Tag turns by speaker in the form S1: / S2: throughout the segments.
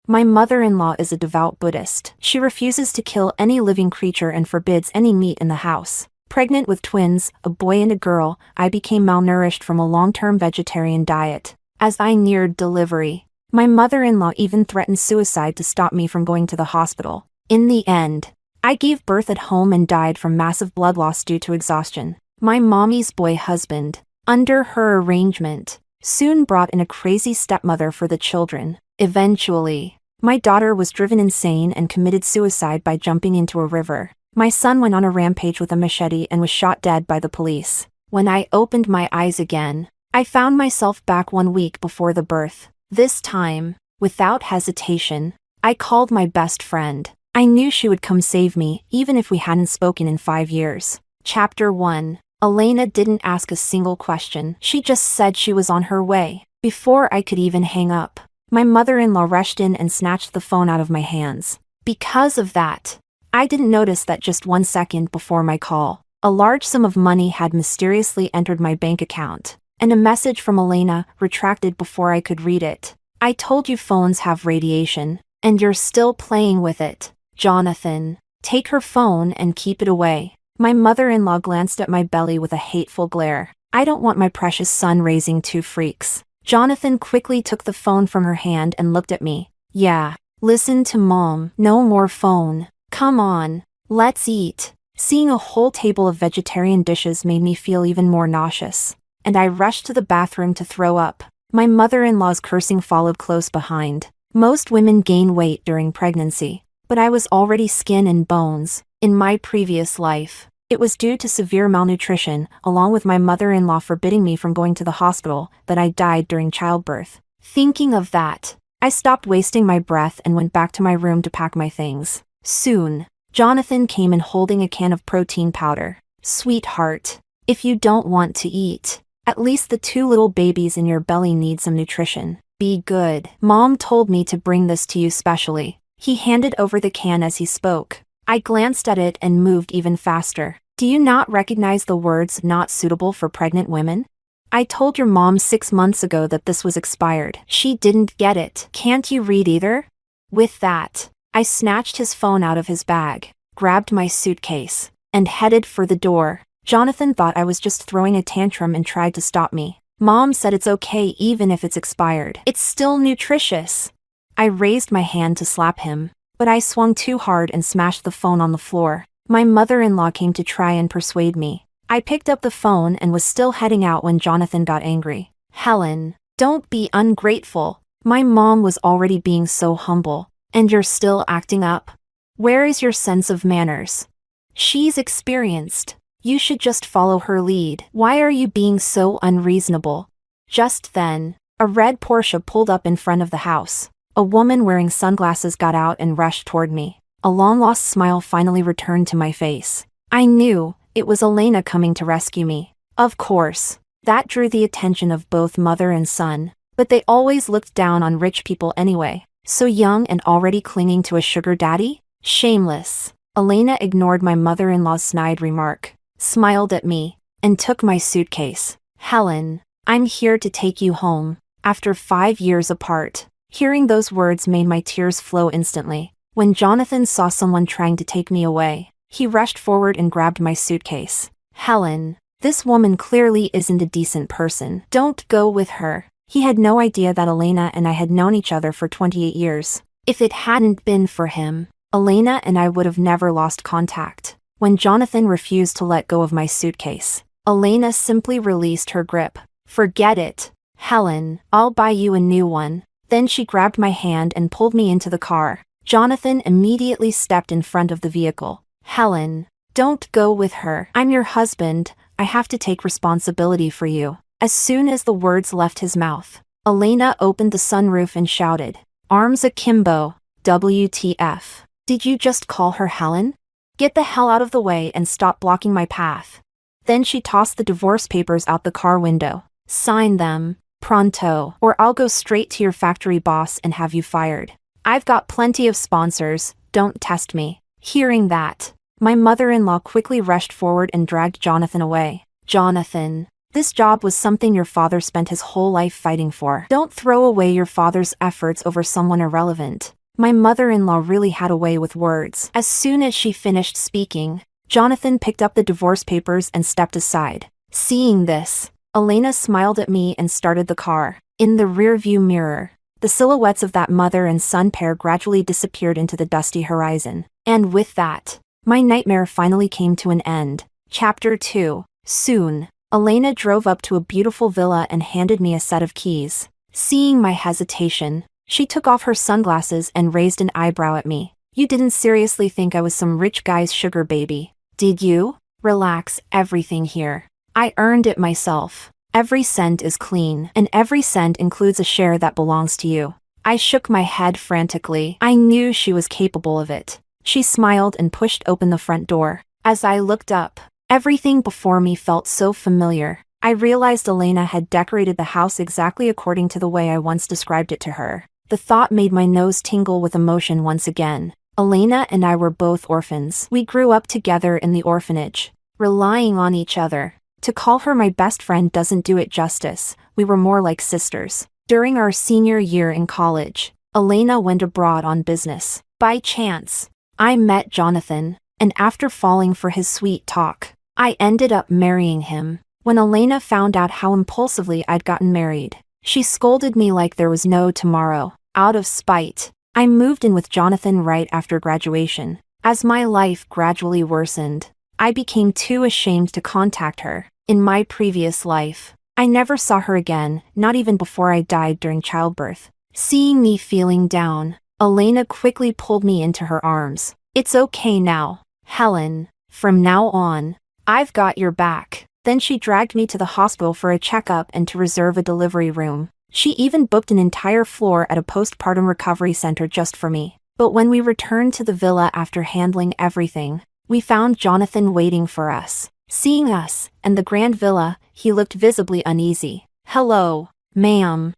S1: My mother-in-law is a devout Buddhist. She refuses to kill any living creature and forbids any meat in the house. Pregnant with twins, a boy and a girl, I became malnourished from a long-term vegetarian diet. As I neared delivery, my mother-in-law even threatened suicide to stop me from going to the hospital. In the end, I gave birth at home and died from massive blood loss due to exhaustion. My mommy's boy husband, under her arrangement, soon brought in a crazy stepmother for the children. Eventually, my daughter was driven insane and committed suicide by jumping into a river. My son went on a rampage with a machete and was shot dead by the police. When I opened my eyes again, I found myself back 1 week before the birth. This time, without hesitation, I called my best friend. I knew she would come save me, even if we hadn't spoken in 5 years. Chapter 1. Elena didn't ask a single question. She just said she was on her way. Before I could even hang up, my mother-in-law rushed in and snatched the phone out of my hands. Because of that, I didn't notice that just 1 second before my call, a large sum of money had mysteriously entered my bank account, and a message from Elena retracted before I could read it. I told you phones have radiation, and you're still playing with it. Jonathan, take her phone and keep it away. My mother-in-law glanced at my belly with a hateful glare. I don't want my precious son raising 2 freaks. Jonathan quickly took the phone from her hand and looked at me. Yeah, listen to mom. No more phone. Come on, let's eat. Seeing a whole table of vegetarian dishes made me feel even more nauseous, and I rushed to the bathroom to throw up. My mother-in-law's cursing followed close behind. Most women gain weight during pregnancy, but I was already skin and bones. In my previous life, it was due to severe malnutrition, along with my mother-in-law forbidding me from going to the hospital, that I died during childbirth. Thinking of that, I stopped wasting my breath and went back to my room to pack my things. Soon, Jonathan came in holding a can of protein powder. Sweetheart, if you don't want to eat, at least the 2 little babies in your belly need some nutrition. Be good. Mom told me to bring this to you specially. He handed over the can as he spoke. I glanced at it and moved even faster. Do you not recognize the words "not suitable for pregnant women"? I told your mom 6 months ago that this was expired. She didn't get it. Can't you read either? With that, I snatched his phone out of his bag, grabbed my suitcase, and headed for the door. Jonathan thought I was just throwing a tantrum and tried to stop me. Mom said it's okay even if it's expired. It's still nutritious. I raised my hand to slap him, but I swung too hard and smashed the phone on the floor. My mother-in-law came to try and persuade me. I picked up the phone and was still heading out when Jonathan got angry. Helen, don't be ungrateful. My mom was already being so humble, and you're still acting up. Where is your sense of manners? She's experienced. You should just follow her lead. Why are you being so unreasonable? Just then, a red Porsche pulled up in front of the house. A woman wearing sunglasses got out and rushed toward me. A long-lost smile finally returned to my face. I knew it was Elena coming to rescue me. Of course, that drew the attention of both mother and son, but they always looked down on rich people anyway. So young and already clinging to a sugar daddy? Shameless. Elena ignored my mother-in-law's snide remark, smiled at me, and took my suitcase. Helen, I'm here to take you home. After 5 years apart. Hearing those words made my tears flow instantly. When Jonathan saw someone trying to take me away, he rushed forward and grabbed my suitcase. Helen, this woman clearly isn't a decent person. Don't go with her. He had no idea that Elena and I had known each other for 28 years. If it hadn't been for him, Elena and I would have never lost contact. When Jonathan refused to let go of my suitcase, Elena simply released her grip. Forget it. Helen, I'll buy you a new one. Then she grabbed my hand and pulled me into the car. Jonathan immediately stepped in front of the vehicle. Helen, don't go with her. I'm your husband. I have to take responsibility for you. As soon as the words left his mouth, Elena opened the sunroof and shouted, "Arms akimbo, WTF. Did you just call her Helen? Get the hell out of the way and stop blocking my path." Then she tossed the divorce papers out the car window. Sign them, pronto, or I'll go straight to your factory boss and have you fired. I've got plenty of sponsors, don't test me. Hearing that, my mother-in-law quickly rushed forward and dragged Jonathan away. Jonathan, This job was something your father spent his whole life fighting for. Don't throw away your father's efforts over someone irrelevant. My mother-in-law really had a way with words. As soon as she finished speaking, Jonathan picked up the divorce papers and stepped aside. Seeing this, Elena smiled at me and started the car. In the rearview mirror, the silhouettes of that mother and son pair gradually disappeared into the dusty horizon. And with that, my nightmare finally came to an end. Chapter 2. Soon, Elena drove up to a beautiful villa and handed me a set of keys. Seeing my hesitation, she took off her sunglasses and raised an eyebrow at me. You didn't seriously think I was some rich guy's sugar baby, did you? Relax, everything here. I earned it myself. Every cent is clean, and every cent includes a share that belongs to you. I shook my head frantically. I knew she was capable of it. She smiled and pushed open the front door. As I looked up, everything before me felt so familiar. I realized Elena had decorated the house exactly according to the way I once described it to her. The thought made my nose tingle with emotion once again. Elena and I were both orphans. We grew up together in the orphanage, relying on each other. To call her my best friend doesn't do it justice. We were more like sisters. During our senior year in college, Elena went abroad on business. By chance, I met Jonathan, and after falling for his sweet talk, I ended up marrying him. When Elena found out how impulsively I'd gotten married, she scolded me like there was no tomorrow. Out of spite, I moved in with Jonathan right after graduation. As my life gradually worsened, I became too ashamed to contact her. In my previous life, I never saw her again, not even before I died during childbirth. Seeing me feeling down, Elena quickly pulled me into her arms. It's okay now, Helen. From now on, I've got your back. Then she dragged me to the hospital for a checkup and to reserve a delivery room. She even booked an entire floor at a postpartum recovery center just for me. But when we returned to the villa after handling everything, we found Jonathan waiting for us. Seeing us, and the grand villa, he looked visibly uneasy. Hello, ma'am.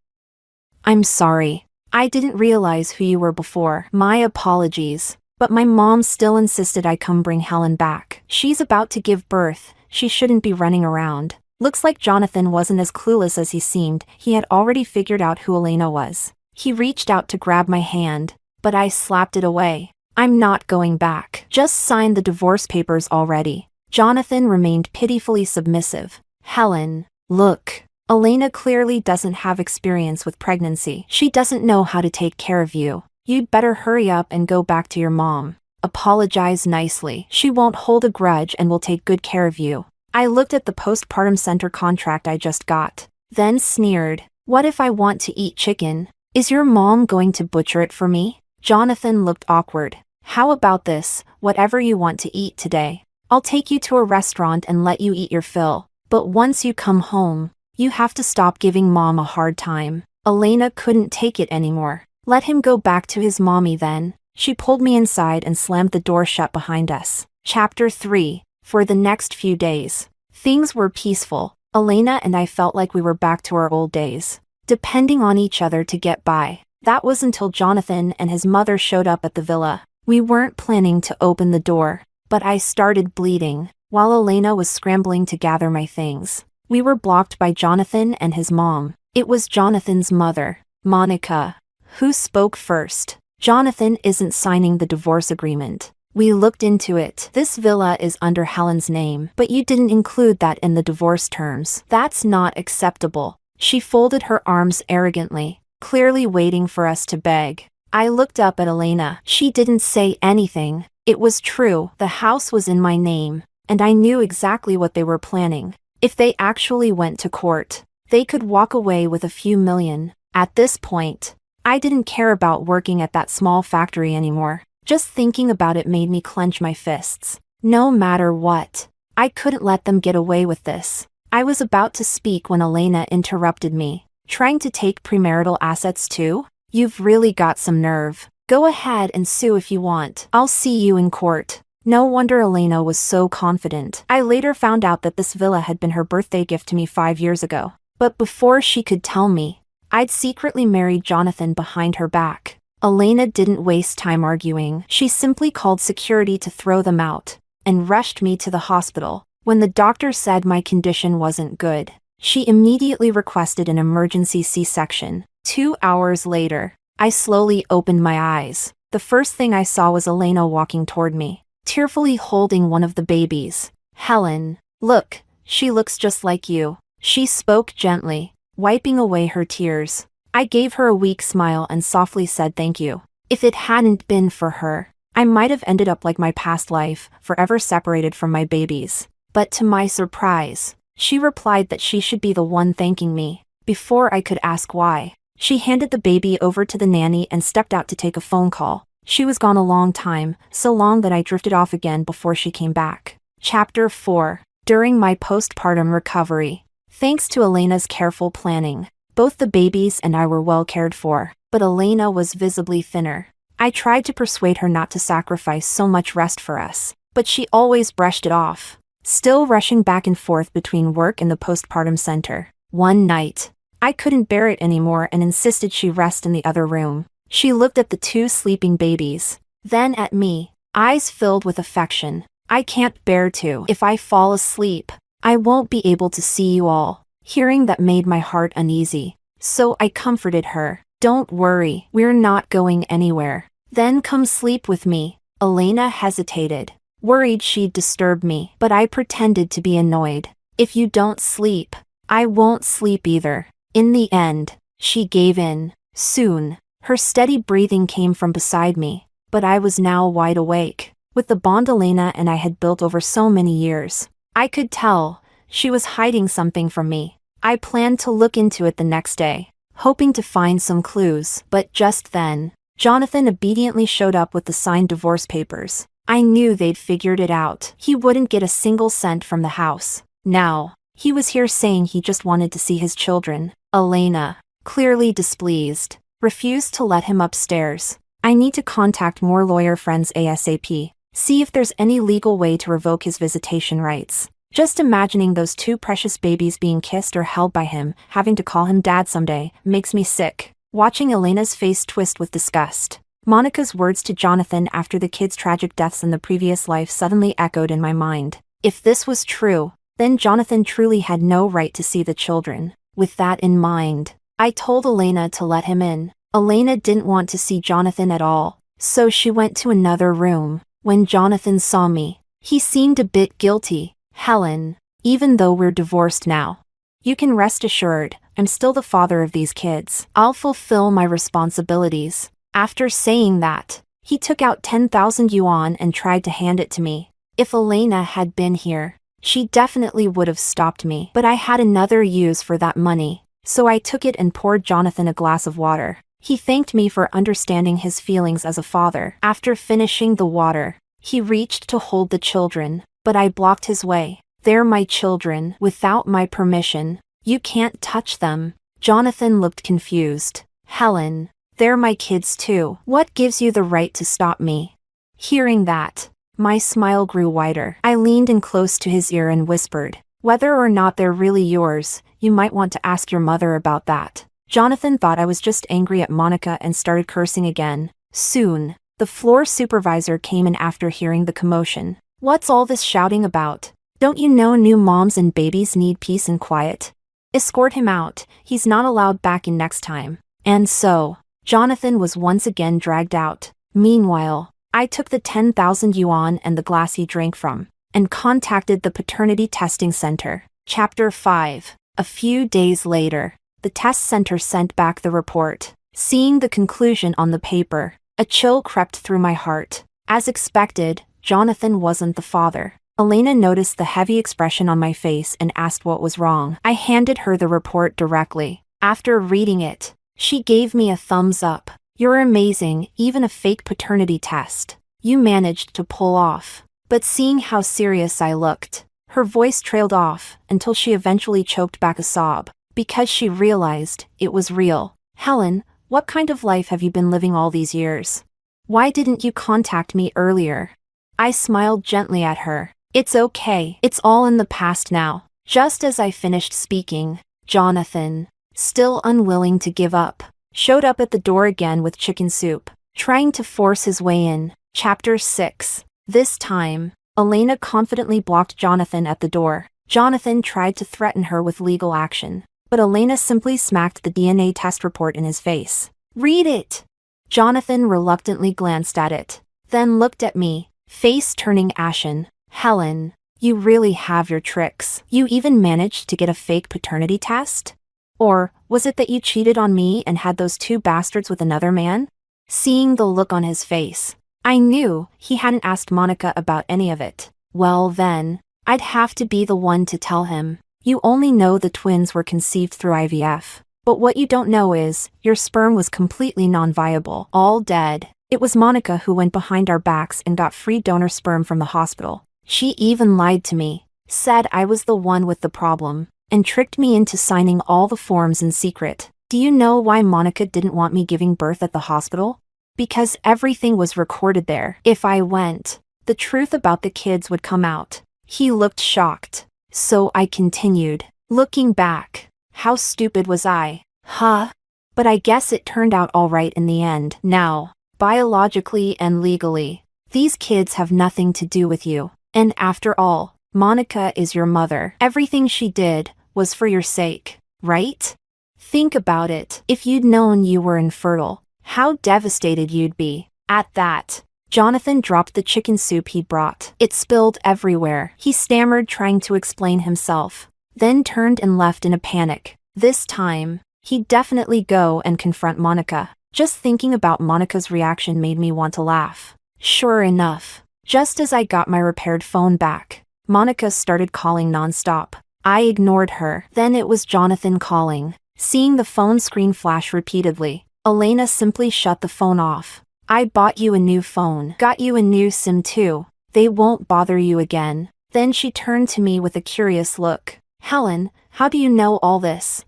S1: I'm sorry. I didn't realize who you were before. My apologies. But my mom still insisted I come bring Helen back. She's about to give birth. She shouldn't be running around. Looks like Jonathan wasn't as clueless as he seemed. He had already figured out who Elena was. He reached out to grab my hand, but I slapped it away. I'm not going back. Just sign the divorce papers already. Jonathan remained pitifully submissive. Helen, look. Elena clearly doesn't have experience with pregnancy. She doesn't know how to take care of you. You'd better hurry up and go back to your mom. Apologize nicely. She won't hold a grudge and will take good care of you. I looked at the postpartum center contract I just got, then sneered. What if I want to eat chicken? Is your mom going to butcher it for me? Jonathan looked awkward. How about this? Whatever you want to eat today. I'll take you to a restaurant and let you eat your fill. But once you come home, you have to stop giving mom a hard time. Elena couldn't take it anymore. Let him go back to his mommy then. She pulled me inside and slammed the door shut behind us. Chapter 3. For the next few days, things were peaceful. Elena and I felt like we were back to our old days, depending on each other to get by. That was until Jonathan and his mother showed up at the villa. We weren't planning to open the door, but I started bleeding, while Elena was scrambling to gather my things. We were blocked by Jonathan and his mom. It was Jonathan's mother, Monica, who spoke first. Jonathan isn't signing the divorce agreement. We looked into it. This villa is under Helen's name, but you didn't include that in the divorce terms. That's not acceptable. She folded her arms arrogantly, clearly waiting for us to beg. I looked up at Elena. She didn't say anything. It was true. The house was in my name, and I knew exactly what they were planning. If they actually went to court, they could walk away with a few million. At this point, I didn't care about working at that small factory anymore. Just thinking about it made me clench my fists. No matter what, I couldn't let them get away with this. I was about to speak when Elena interrupted me. Trying to take premarital assets too? You've really got some nerve. Go ahead and sue if you want. I'll see you in court. No wonder Elena was so confident. I later found out that this villa had been her birthday gift to me 5 years ago. But before she could tell me, I'd secretly married Jonathan behind her back. Elena didn't waste time arguing. She simply called security to throw them out, and rushed me to the hospital. When the doctor said my condition wasn't good, She immediately requested an emergency C-section. 2 hours later, I slowly opened my eyes. The first thing I saw was Elena walking toward me, tearfully holding one of the babies. "Helen, look, she looks just like you," she spoke gently, wiping away her tears. I gave her a weak smile and softly said thank you. If it hadn't been for her, I might have ended up like my past life, forever separated from my babies. But to my surprise, she replied that she should be the one thanking me. Before I could ask why, she handed the baby over to the nanny and stepped out to take a phone call. She was gone a long time, so long that I drifted off again before she came back. Chapter 4. During my postpartum recovery. Thanks to Elena's careful planning, both the babies and I were well cared for, but Elena was visibly thinner. I tried to persuade her not to sacrifice so much rest for us, but she always brushed it off, still rushing back and forth between work and the postpartum center. One night, I couldn't bear it anymore and insisted she rest in the other room. She looked at the 2 sleeping babies, then at me, eyes filled with affection. "I can't bear to. If I fall asleep, I won't be able to see you all." Hearing that made my heart uneasy, so I comforted her. "Don't worry, we're not going anywhere. Then come sleep with me." Elena hesitated, worried she'd disturb me, but I pretended to be annoyed. "If you don't sleep, I won't sleep either." In the end, she gave in. Soon, her steady breathing came from beside me, but I was now wide awake. With the bond Elena and I had built over so many years, I could tell she was hiding something from me. I planned to look into it the next day, hoping to find some clues, but just then, Jonathan obediently showed up with the signed divorce papers. I knew they'd figured it out. He wouldn't get a single cent from the house. Now, he was here saying he just wanted to see his children. Elena, clearly displeased, refused to let him upstairs. I need to contact more lawyer friends ASAP, see if there's any legal way to revoke his visitation rights. Just imagining those 2 precious babies being kissed or held by him, having to call him dad someday, makes me sick. Watching Elena's face twist with disgust, Monica's words to Jonathan after the kids' tragic deaths in the previous life suddenly echoed in my mind. If this was true, then Jonathan truly had no right to see the children. With that in mind, I told Elena to let him in. Elena didn't want to see Jonathan at all, so she went to another room. When Jonathan saw me, he seemed a bit guilty. "Helen, even though we're divorced now, you can rest assured, I'm still the father of these kids. I'll fulfill my responsibilities." After saying that, he took out 10,000 yuan and tried to hand it to me. If Elena had been here, she definitely would have stopped me. But I had another use for that money, so I took it and poured Jonathan a glass of water. He thanked me for understanding his feelings as a father. After finishing the water, he reached to hold the children, but I blocked his way. "They're my children, without my permission. You can't touch them." Jonathan looked confused. "Helen, they're my kids too. What gives you the right to stop me?" Hearing that, my smile grew wider. I leaned in close to his ear and whispered, "Whether or not they're really yours, you might want to ask your mother about that." Jonathan thought I was just angry at Monica and started cursing again. Soon, the floor supervisor came in after hearing the commotion. "What's all this shouting about? Don't you know new moms and babies need peace and quiet? Escort him out, he's not allowed back in next time." And so, Jonathan was once again dragged out. Meanwhile, I took the 10,000 yuan and the glass he drank from, and contacted the paternity testing center. Chapter 5. A few days later, the test center sent back the report. Seeing the conclusion on the paper, a chill crept through my heart. As expected, Jonathan wasn't the father. Elena noticed the heavy expression on my face and asked what was wrong. I handed her the report directly. After reading it, she gave me a thumbs up. "You're amazing, even a fake paternity test you managed to pull off." But seeing how serious I looked, her voice trailed off until she eventually choked back a sob, because she realized it was real. "Helen, what kind of life have you been living all these years? Why didn't you contact me earlier?" I smiled gently at her. "It's okay, it's all in the past now." Just as I finished speaking, Jonathan, still unwilling to give up, showed up at the door again with chicken soup, trying to force his way in. Chapter 6. This time, Elena confidently blocked Jonathan at the door. Jonathan tried to threaten her with legal action, but Elena simply smacked the DNA test report in his face. "Read it!" Jonathan reluctantly glanced at it, then looked at me, face turning ashen. "Helen, you really have your tricks. You even managed to get a fake paternity test? Or was it that you cheated on me and had those two bastards with another man?" Seeing the look on his face, I knew he hadn't asked Monica about any of it. Well then, I'd have to be the one to tell him. "You only know the twins were conceived through IVF. But what you don't know is, your sperm was completely non-viable, all dead. It was Monica who went behind our backs and got free donor sperm from the hospital. She even lied to me, said I was the one with the problem, and tricked me into signing all the forms in secret. Do you know why Monica didn't want me giving birth at the hospital? Because everything was recorded there. If I went, the truth about the kids would come out." He looked shocked. So I continued. "Looking back, how stupid was I? Huh? But I guess it turned out all right in the end. Now, biologically and legally, these kids have nothing to do with you. And after all, Monica is your mother. Everything she did was for your sake, right? Think about it. If you'd known you were infertile, how devastated you'd be." At that, Jonathan dropped the chicken soup he'd brought. It spilled everywhere. He stammered, trying to explain himself, then turned and left in a panic. This time, he'd definitely go and confront Monica. Just thinking about Monica's reaction made me want to laugh. Sure enough, just as I got my repaired phone back, Monica started calling nonstop. I ignored her. Then it was Jonathan calling. Seeing the phone screen flash repeatedly, Elena simply shut the phone off. "I bought you a new phone. Got you a new SIM too. They won't bother you again." Then she turned to me with a curious look. "Helen, how do you know all this?"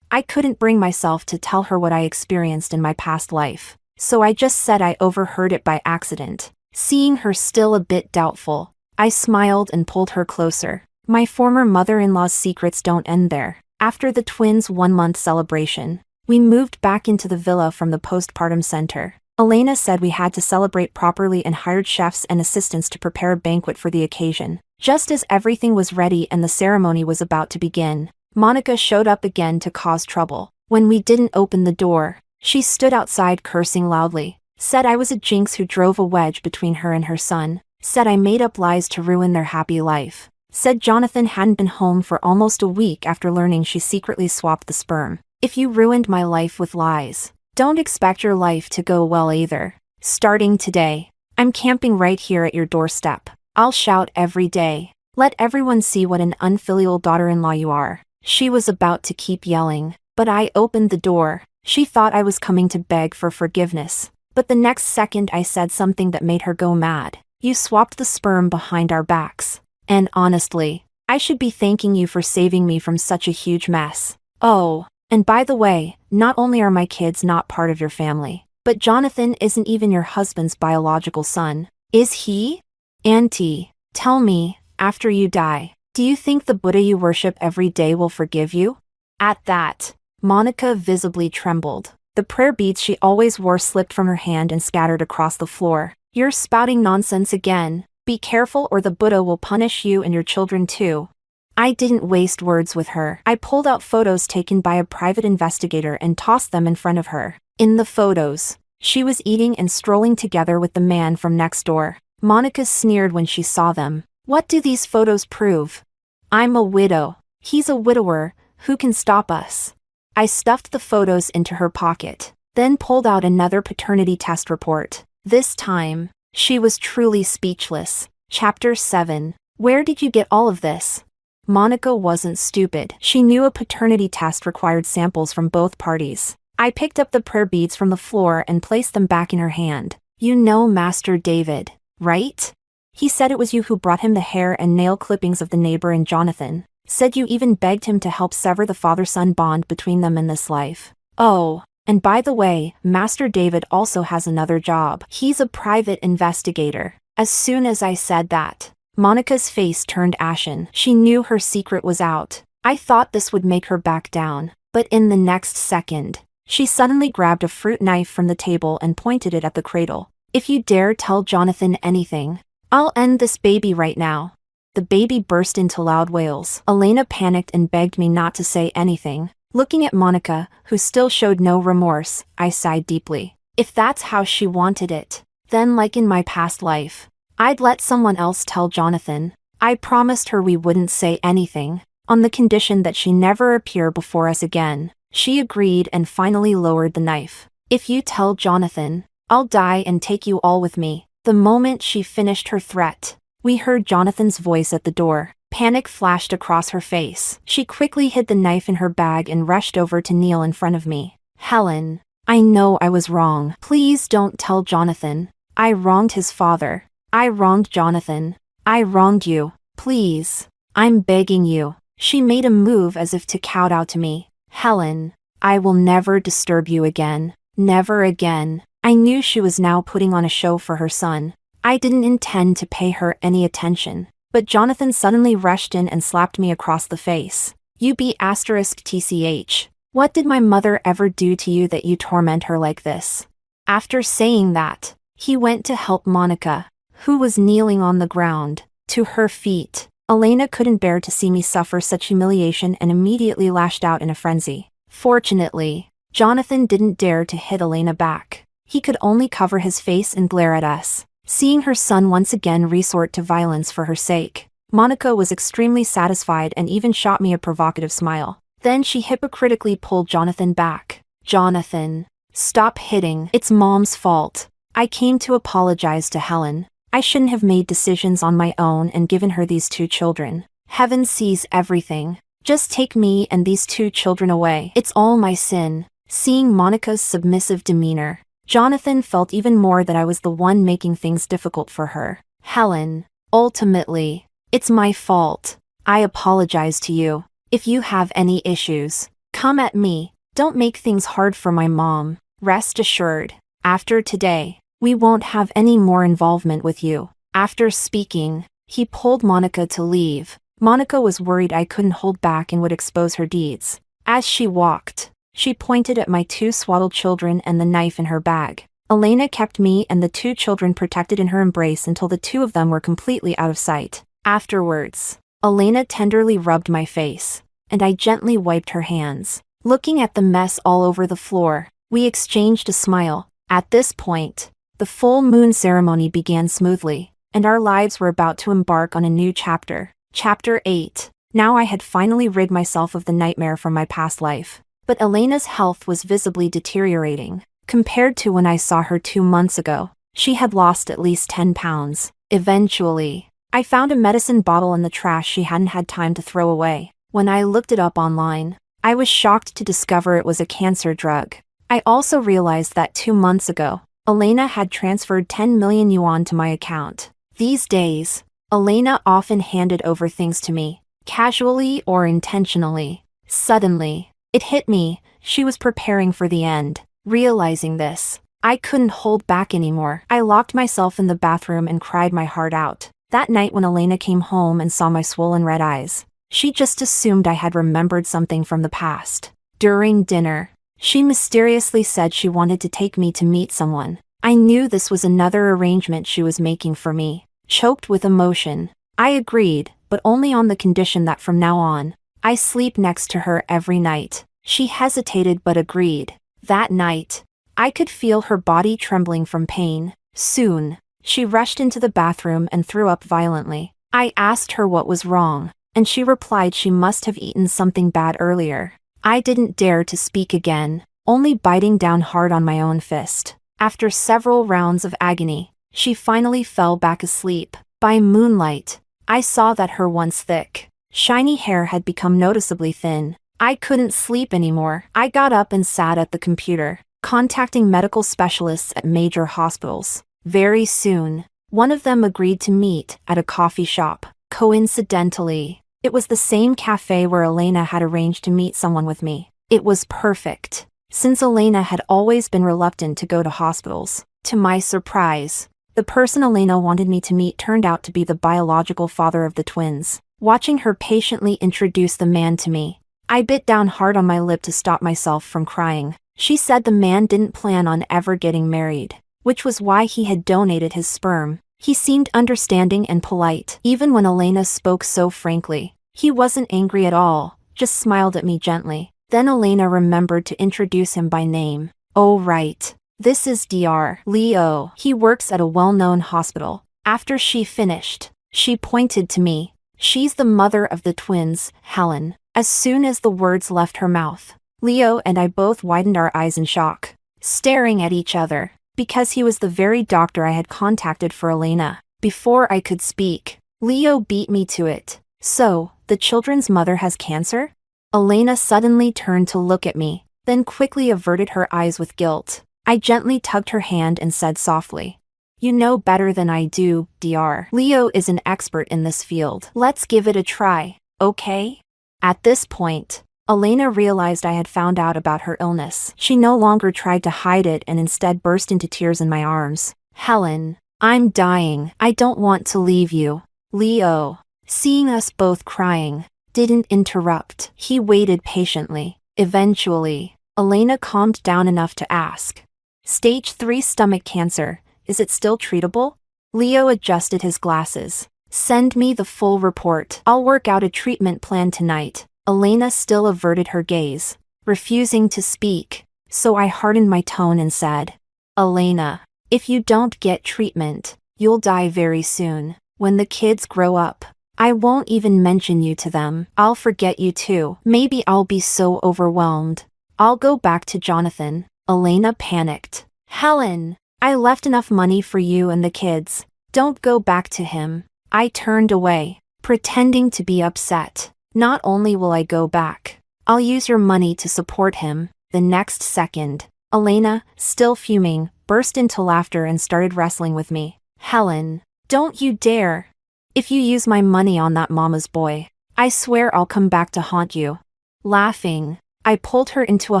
S1: I couldn't bring myself to tell her what I experienced in my past life, so I just said I overheard it by accident. Seeing her still a bit doubtful, I smiled and pulled her closer. My former mother-in-law's secrets don't end there. After the twins' 1-month celebration, we moved back into the villa from the postpartum center. Elena said we had to celebrate properly and hired chefs and assistants to prepare a banquet for the occasion. Just as everything was ready and the ceremony was about to begin, Monica showed up again to cause trouble. When we didn't open the door, she stood outside cursing loudly, said I was a jinx who drove a wedge between her and her son, said I made up lies to ruin their happy life, said Jonathan hadn't been home for almost a week after learning she secretly swapped the sperm. If you ruined my life with lies, don't expect your life to go well either. Starting today, I'm camping right here at your doorstep. I'll shout every day. Let everyone see what an unfilial daughter-in-law you are. She was about to keep yelling, but I opened the door. She thought I was coming to beg for forgiveness. But the next second I said something that made her go mad. You swapped the sperm behind our backs. And honestly, I should be thanking you for saving me from such a huge mess. Oh, and by the way, not only are my kids not part of your family, but Jonathan isn't even your husband's biological son. Is he? Auntie, tell me, after you die, do you think the Buddha you worship every day will forgive you? At that, Monica visibly trembled. The prayer beads she always wore slipped from her hand and scattered across the floor. You're spouting nonsense again. Be careful or the Buddha will punish you and your children too. I didn't waste words with her. I pulled out photos taken by a private investigator and tossed them in front of her. In the photos, she was eating and strolling together with the man from next door. Monica sneered when she saw them. What do these photos prove? I'm a widow. He's a widower. Who can stop us? I stuffed the photos into her pocket, then pulled out another paternity test report. This time, she was truly speechless. Chapter 7. Where did you get all of this? Monica wasn't stupid. She knew a paternity test required samples from both parties. I picked up the prayer beads from the floor and placed them back in her hand. You know Master David, right? He said it was you who brought him the hair and nail clippings of the neighbor and Jonathan. Said you even begged him to help sever the father-son bond between them in this life. Oh, and by the way, Master David also has another job. He's a private investigator. As soon as I said that, Monica's face turned ashen. She knew her secret was out. I thought this would make her back down, but in the next second, she suddenly grabbed a fruit knife from the table and pointed it at the cradle. If you dare tell Jonathan anything, I'll end this baby right now. The baby burst into loud wails. Elena panicked and begged me not to say anything. Looking at Monica, who still showed no remorse, I sighed deeply. If that's how she wanted it, then like in my past life, I'd let someone else tell Jonathan. I promised her we wouldn't say anything, on the condition that she never appear before us again. She agreed and finally lowered the knife. If you tell Jonathan, I'll die and take you all with me. The moment she finished her threat, we heard Jonathan's voice at the door. Panic flashed across her face. She quickly hid the knife in her bag and rushed over to kneel in front of me. Helen, I know I was wrong. Please don't tell Jonathan. I wronged his father. I wronged Jonathan. I wronged you. Please. I'm begging you. She made a move as if to kowtow to me. Helen, I will never disturb you again. Never again. I knew she was now putting on a show for her son. I didn't intend to pay her any attention, but Jonathan suddenly rushed in and slapped me across the face. You *TCH. What did my mother ever do to you that you torment her like this? After saying that, he went to help Monica, who was kneeling on the ground, to her feet. Elena couldn't bear to see me suffer such humiliation and immediately lashed out in a frenzy. Fortunately, Jonathan didn't dare to hit Elena back. He could only cover his face and glare at us. Seeing her son once again resort to violence for her sake, Monica was extremely satisfied and even shot me a provocative smile. Then she hypocritically pulled Jonathan back. Jonathan, stop hitting. It's Mom's fault. I came to apologize to Helen. I shouldn't have made decisions on my own and given her these 2 children. Heaven sees everything. Just take me and these 2 children away. It's all my sin. Seeing Monica's submissive demeanor, Jonathan felt even more that I was the one making things difficult for her. Helen, ultimately, it's my fault. I apologize to you. If you have any issues, come at me. Don't make things hard for my mom. Rest assured, after today, we won't have any more involvement with you. After speaking, he pulled Monica to leave. Monica was worried I couldn't hold back and would expose her deeds. As she walked, she pointed at my 2 swaddled children and the knife in her bag. Elena kept me and the 2 children protected in her embrace until the 2 of them were completely out of sight. Afterwards, Elena tenderly rubbed my face, and I gently wiped her hands. Looking at the mess all over the floor, we exchanged a smile. At this point, the full moon ceremony began smoothly, and our lives were about to embark on a new chapter. Chapter 8. Now I had finally rid myself of the nightmare from my past life. But Elena's health was visibly deteriorating. Compared to when I saw her 2 months ago, she had lost at least 10 pounds. Eventually, I found a medicine bottle in the trash she hadn't had time to throw away. When I looked it up online, I was shocked to discover it was a cancer drug. I also realized that 2 months ago, Elena had transferred 10 million yuan to my account. These days, Elena often handed over things to me, casually or intentionally. Suddenly, it hit me, she was preparing for the end. Realizing this, I couldn't hold back anymore. I locked myself in the bathroom and cried my heart out. That night when Elena came home and saw my swollen red eyes, she just assumed I had remembered something from the past. During dinner, she mysteriously said she wanted to take me to meet someone. I knew this was another arrangement she was making for me. Choked with emotion, I agreed, but only on the condition that from now on, I sleep next to her every night. She hesitated but agreed. That night, I could feel her body trembling from pain. Soon, she rushed into the bathroom and threw up violently. I asked her what was wrong, and she replied she must have eaten something bad earlier. I didn't dare to speak again, only biting down hard on my own fist. After several rounds of agony, she finally fell back asleep. By moonlight, I saw that her once thick, shiny hair had become noticeably thin. I couldn't sleep anymore. I got up and sat at the computer, contacting medical specialists at major hospitals. Very soon, one of them agreed to meet at a coffee shop. Coincidentally, it was the same cafe where Elena had arranged to meet someone with me. It was perfect, since Elena had always been reluctant to go to hospitals. To my surprise, the person Elena wanted me to meet turned out to be the biological father of the twins. Watching her patiently introduce the man to me, I bit down hard on my lip to stop myself from crying. She said the man didn't plan on ever getting married, which was why he had donated his sperm. He seemed understanding and polite, even when Elena spoke so frankly. He wasn't angry at all, just smiled at me gently. Then Elena remembered to introduce him by name. "Oh right. This is Dr. Leo. He works at a well-known hospital." After she finished, she pointed to me. "She's the mother of the twins, Helen." As soon as the words left her mouth, Leo and I both widened our eyes in shock, staring at each other, because he was the very doctor I had contacted for Elena. Before I could speak, Leo beat me to it. "So, the children's mother has cancer?" Elena suddenly turned to look at me, then quickly averted her eyes with guilt. I gently tugged her hand and said softly, "You know better than I do, Dr. Leo is an expert in this field. Let's give it a try, okay?" At this point, Elena realized I had found out about her illness. She no longer tried to hide it and instead burst into tears in my arms. "Helen, I'm dying. I don't want to leave you." Leo, seeing us both crying, didn't interrupt. He waited patiently. Eventually, Elena calmed down enough to ask, "Stage 3 stomach cancer, is it still treatable?" Leo adjusted his glasses. "Send me the full report. I'll work out a treatment plan tonight." Elena still averted her gaze, refusing to speak, so I hardened my tone and said, "Elena, if you don't get treatment, you'll die very soon. When the kids grow up, I won't even mention you to them. I'll forget you too. Maybe I'll be so overwhelmed. I'll go back to Jonathan." Elena panicked. "Helen, I left enough money for you and the kids. Don't go back to him." I turned away, pretending to be upset. "Not only will I go back, I'll use your money to support him." The next second, Elena, still fuming, burst into laughter and started wrestling with me. "Helen, don't you dare. If you use my money on that mama's boy, I swear I'll come back to haunt you." Laughing, I pulled her into a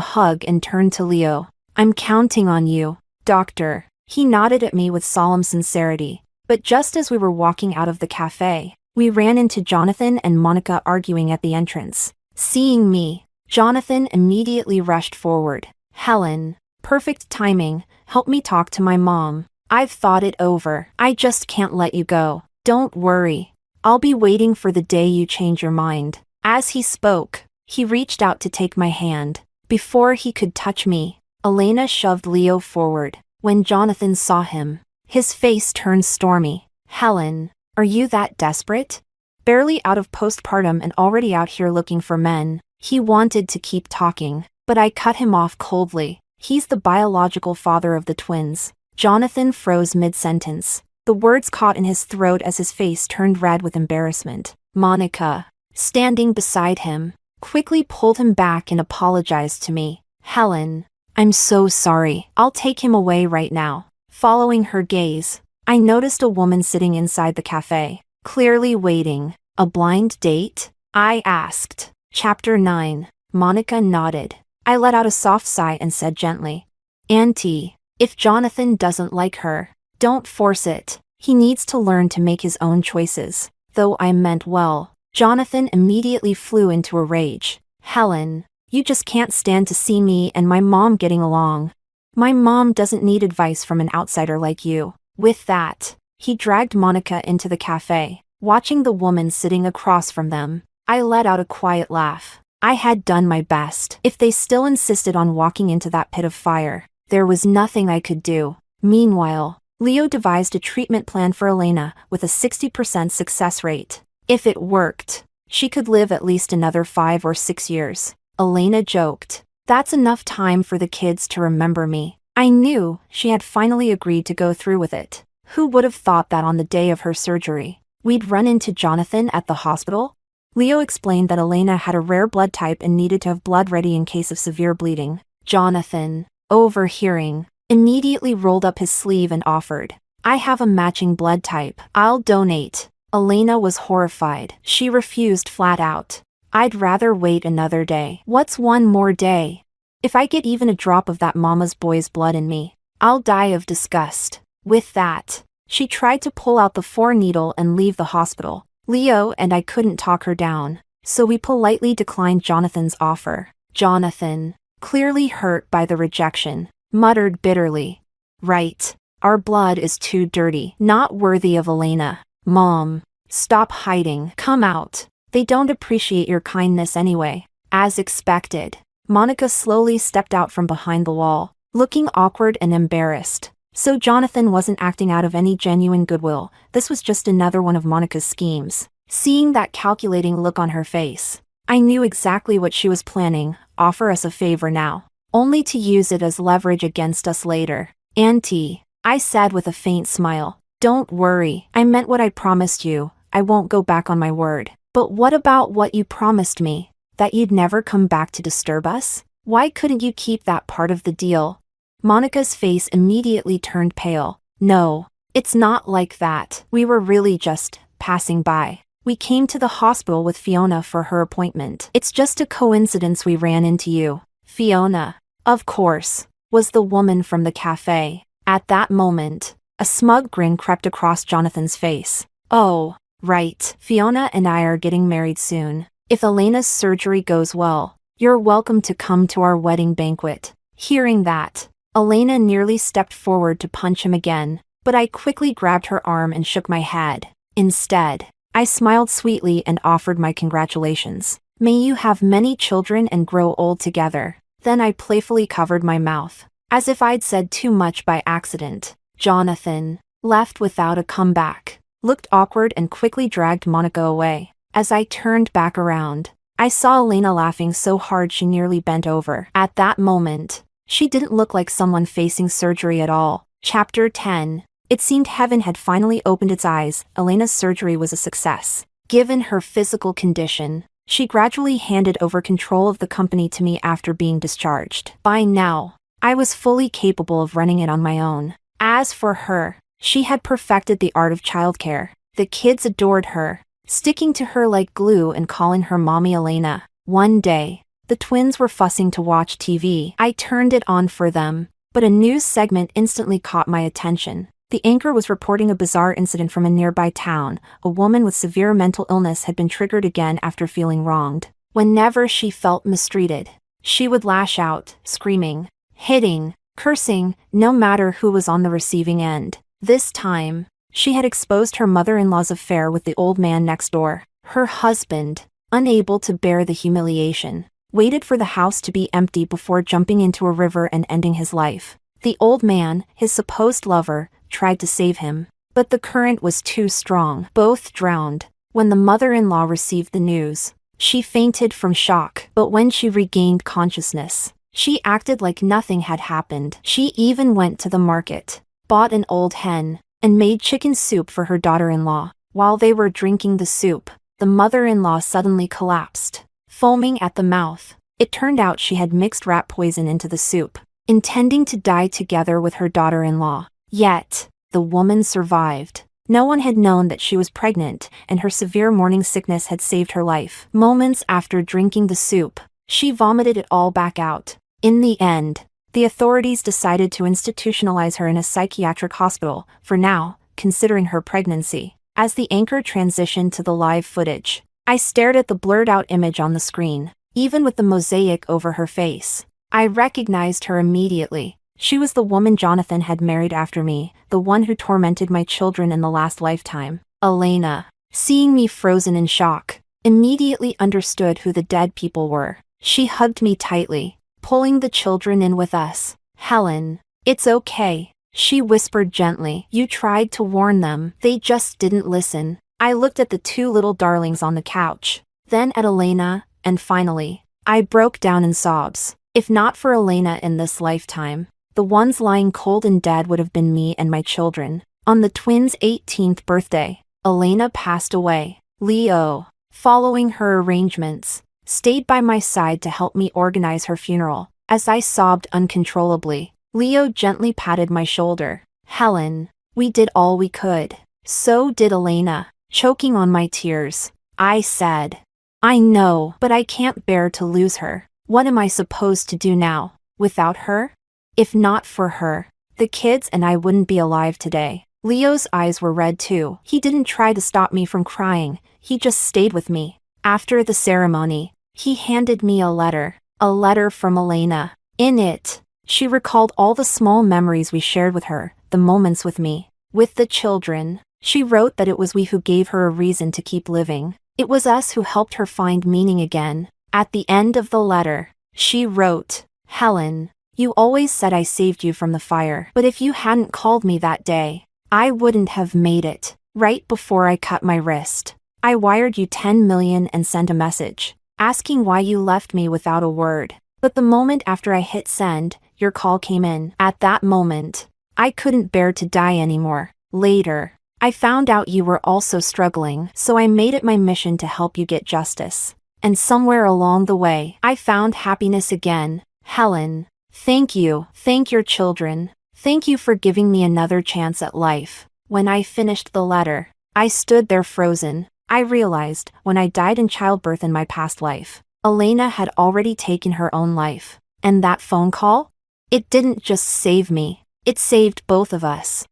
S1: hug and turned to Leo. "I'm counting on you, doctor." He nodded at me with solemn sincerity. But just as we were walking out of the cafe, we ran into Jonathan and Monica arguing at the entrance. Seeing me, Jonathan immediately rushed forward. "Helen, perfect timing. Help me talk to my mom. I've thought it over. I just can't let you go." "Don't worry. I'll be waiting for the day you change your mind." As he spoke, he reached out to take my hand. Before he could touch me, Elena shoved Leo forward. When Jonathan saw him, his face turned stormy. "Helen, are you that desperate? Barely out of postpartum and already out here looking for men." He wanted to keep talking, but I cut him off coldly. "He's the biological father of the twins." Jonathan froze mid-sentence. The words caught in his throat as his face turned red with embarrassment. Monica, standing beside him, quickly pulled him back and apologized to me. "Helen, I'm so sorry. I'll take him away right now." Following her gaze, I noticed a woman sitting inside the cafe, clearly waiting. "A blind date?" I asked. Chapter 9. Monica nodded. I let out a soft sigh and said gently, "Auntie, if Jonathan doesn't like her, don't force it. He needs to learn to make his own choices." Though I meant well, Jonathan immediately flew into a rage. "Helen, you just can't stand to see me and my mom getting along. My mom doesn't need advice from an outsider like you." With that, he dragged Monica into the cafe. Watching the woman sitting across from them, I let out a quiet laugh. I had done my best. If they still insisted on walking into that pit of fire, there was nothing I could do. Meanwhile, Leo devised a treatment plan for Elena with a 60% success rate. If it worked, she could live at least another 5 or 6 years. Elena joked, "That's enough time for the kids to remember me." I knew she had finally agreed to go through with it. Who would have thought that on the day of her surgery, we'd run into Jonathan at the hospital? Leo explained that Elena had a rare blood type and needed to have blood ready in case of severe bleeding. Jonathan, overhearing, immediately rolled up his sleeve and offered, "I have a matching blood type. I'll donate." Elena was horrified. She refused flat out. "I'd rather wait another day." "What's one more day? If I get even a drop of that mama's boy's blood in me, I'll die of disgust." With that, she tried to pull out the 4 needle and leave the hospital. Leo and I couldn't talk her down, so we politely declined Jonathan's offer. Jonathan, clearly hurt by the rejection, muttered bitterly, "Right. Our blood is too dirty, not worthy of Elena. Mom, stop hiding. Come out. They don't appreciate your kindness anyway. As expected, Monica slowly stepped out from behind the wall, looking awkward and embarrassed. So Jonathan wasn't acting out of any genuine goodwill. This was just another one of Monica's schemes. Seeing that calculating look on her face, I knew exactly what she was planning: offer us a favor now, only to use it as leverage against us later. Auntie, I said with a faint smile. Don't worry, I meant what I promised you. I won't go back on my word. But what about what you promised me? That you'd never come back to disturb us? Why couldn't you keep that part of the deal? Monica's face immediately turned pale. No, it's not like that. We were really just passing by. We came to the hospital with Fiona for her appointment. It's just a coincidence we ran into you. Fiona, of course, was the woman from the cafe. At that moment, a smug grin crept across Jonathan's face. Oh, right. Fiona and I are getting married soon. If Elena's surgery goes well, you're welcome to come to our wedding banquet. Hearing that, Elena nearly stepped forward to punch him again, but I quickly grabbed her arm and shook my head. Instead, I smiled sweetly and offered my congratulations. May you have many children and grow old together. Then I playfully covered my mouth, as if I'd said too much by accident. Jonathan, left without a comeback, looked awkward and quickly dragged Monica away. As I turned back around, I saw Elena laughing so hard she nearly bent over. At that moment, she didn't look like someone facing surgery at all. Chapter 10. It seemed heaven had finally opened its eyes. Elena's surgery was a success. Given her physical condition, she gradually handed over control of the company to me after being discharged. By now, I was fully capable of running it on my own. As for her, she had perfected the art of childcare. The kids adored her, sticking to her like glue and calling her Mommy Elena. One day, the twins were fussing to watch TV. I turned it on for them, but a news segment instantly caught my attention. The anchor was reporting a bizarre incident from a nearby town. A woman with severe mental illness had been triggered again after feeling wronged. Whenever she felt mistreated, she would lash out, screaming, hitting, cursing, no matter who was on the receiving end. This time, she had exposed her mother-in-law's affair with the old man next door. Her husband, unable to bear the humiliation, waited for the house to be empty before jumping into a river and ending his life. The old man, his supposed lover, tried to save him, but the current was too strong. Both drowned. When the mother-in-law received the news, she fainted from shock. But when she regained consciousness, she acted like nothing had happened. She even went to the market, bought an old hen, and made chicken soup for her daughter-in-law. While they were drinking the soup, the mother-in-law suddenly collapsed, foaming at the mouth. It turned out she had mixed rat poison into the soup, intending to die together with her daughter-in-law. Yet, the woman survived. No one had known that she was pregnant, and her severe morning sickness had saved her life. Moments after drinking the soup, she vomited it all back out. In the end, the authorities decided to institutionalize her in a psychiatric hospital, for now, considering her pregnancy. As the anchor transitioned to the live footage, I stared at the blurred-out image on the screen. Even with the mosaic over her face, I recognized her immediately. She was the woman Jonathan had married after me, the one who tormented my children in the last lifetime. Elena, seeing me frozen in shock, immediately understood who the dead people were. She hugged me tightly, pulling the children in with us. Helen, it's okay, she whispered gently. You tried to warn them. They just didn't listen. I looked at the two little darlings on the couch, then at Elena, and finally, I broke down in sobs. If not for Elena in this lifetime, the ones lying cold and dead would have been me and my children. On the twins' 18th birthday, Elena passed away. Leo, following her arrangements, stayed by my side to help me organize her funeral. As I sobbed uncontrollably, Leo gently patted my shoulder. Helen, we did all we could. So did Elena. Choking on my tears, I said, I know, but I can't bear to lose her. What am I supposed to do now, without her? If not for her, the kids and I wouldn't be alive today. Leo's eyes were red too. He didn't try to stop me from crying, he just stayed with me. After the ceremony, he handed me a letter from Elena. In it, she recalled all the small memories we shared with her, the moments with me, with the children. She wrote that it was we who gave her a reason to keep living. It was us who helped her find meaning again. At the end of the letter, she wrote, "Helen, you always said I saved you from the fire, but if you hadn't called me that day, I wouldn't have made it. Right before I cut my wrist, I wired you 10 million and sent a message, asking why you left me without a word. But the moment after I hit send, your call came in. At that moment, I couldn't bear to die anymore. Later, I found out you were also struggling, so I made it my mission to help you get justice. And somewhere along the way, I found happiness again. Helen, thank you. Thank your children. Thank you for giving me another chance at life." When I finished the letter, I stood there frozen. I realized, when I died in childbirth in my past life, Elena had already taken her own life. And that phone call? It didn't just save me. It saved both of us.